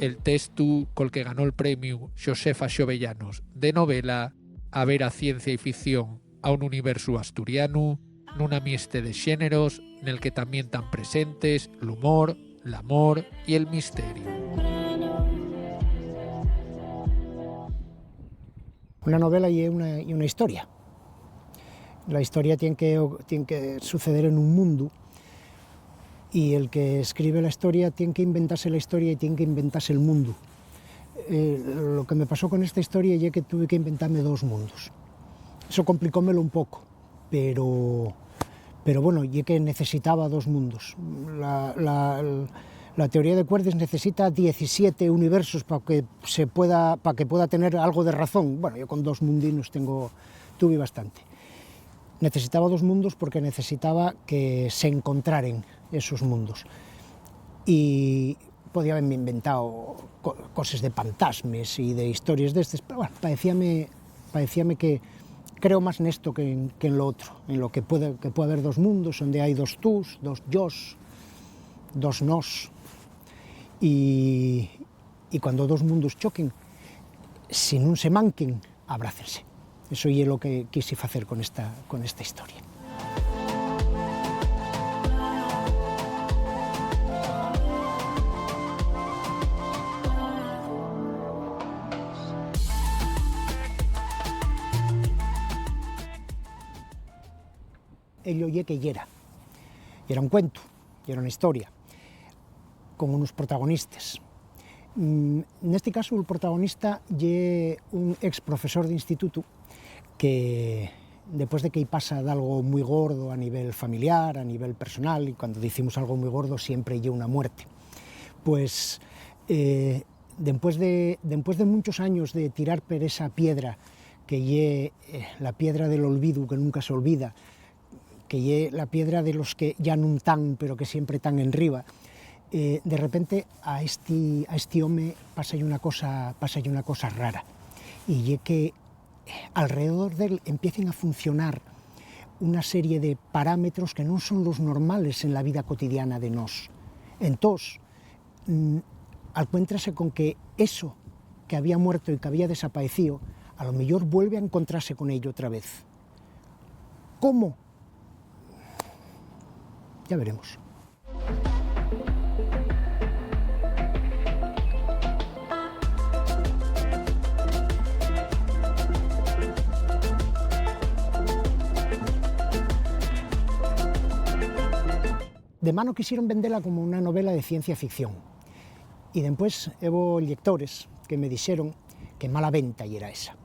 el texto col que ganó el premio Josefa Xovellanos de novela A ver a ciencia y ficción a un universo asturiano nunha mieste de xéneros nel que tamén tan presentes l'humor, l'amor y el misterio. Una novela y una historia. La historia tiene que suceder en un mundo y el que escribe la historia tiene que inventarse la historia y tiene que inventarse el mundo. Lo que me pasó con esta historia es que tuve que inventarme dos mundos. Eso complicómelo un poco, pero bueno, y que necesitaba dos mundos. La teoría de cuerdas necesita 17 universos para que pueda tener algo de razón. Bueno, yo con dos mundinos tuve bastante. Necesitaba dos mundos porque necesitaba que se encontraran esos mundos. Y podía haberme inventado cosas de fantasmas y de historias de estas, pero bueno, parecíame que creo más en esto que en lo otro, en lo que puede haber dos mundos, donde hay dos tús, dos yos, dos nos, y cuando dos mundos choquen, si non se manquen, abrácense. Eso é lo que quise facer con esta historia. Ello lle que era un cuento, era una historia, con unos protagonistas. Neste caso, el protagonista lle un ex profesor de instituto que, después de que pasa de algo muy gordo a nivel familiar, a nivel personal, y cuando decimos algo muy gordo siempre lle una muerte, pues después de muchos años de tirar por esa piedra, que lle la piedra del olvido que nunca se olvida, que lle la piedra de los que ya non tan, pero que siempre tan en riba, de repente a este home pasa una cosa rara, y lle que alrededor de él empiecen a funcionar una serie de parámetros que non son los normales en la vida cotidiana de nós. Entós, encuéntrase con que eso que había muerto y que había desaparecido, a lo mejor vuelve a encontrarse con ello otra vez. ¿Cómo? Ya veremos. De mano quisieron venderla como una novela de ciencia ficción. Y después hubo lectores que me dijeron que mala venta y era esa.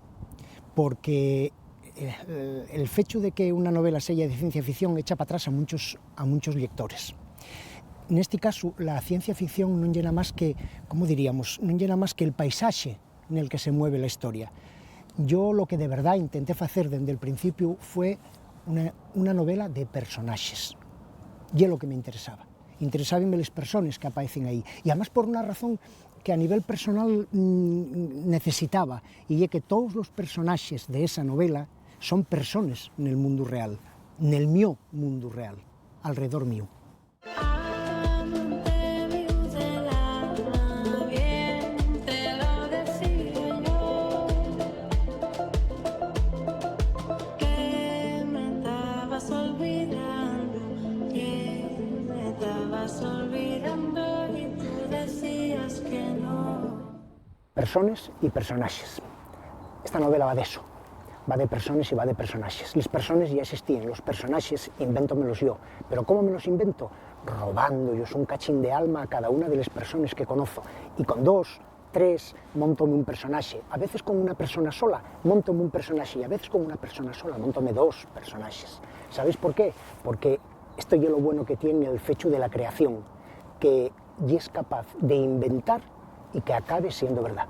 Porque el hecho de que una novela sea de ciencia ficción echa para atrás a muchos lectores. En este caso, la ciencia ficción no llena más que, ¿cómo diríamos? No llena más que el paisaje en el que se mueve la historia. Yo lo que de verdad intenté hacer desde el principio fue una novela de personajes. Y es lo que me interesaba. Interesabanme las personas que aparecen ahí. Y además por una razón que a nivel personal necesitaba, y es que todos los personajes de esa novela son personas en el mundo real, en el mío mundo real, alrededor mío. Personas y personajes. Esta novela va de eso, va de personas y va de personajes. Las personas ya existían, los personajes invéntomelos yo. Pero ¿cómo me los invento? Robando yo un cachín de alma a cada una de las personas que conozco. Y con 2, 3, móntome un personaje. A veces con una persona sola, móntome un personaje. Y a veces con una persona sola, móntome 2 personajes. ¿Sabéis por qué? Porque esto es lo bueno que tiene el fecho de la creación, que ya es capaz de inventar y que acabe siendo verdad.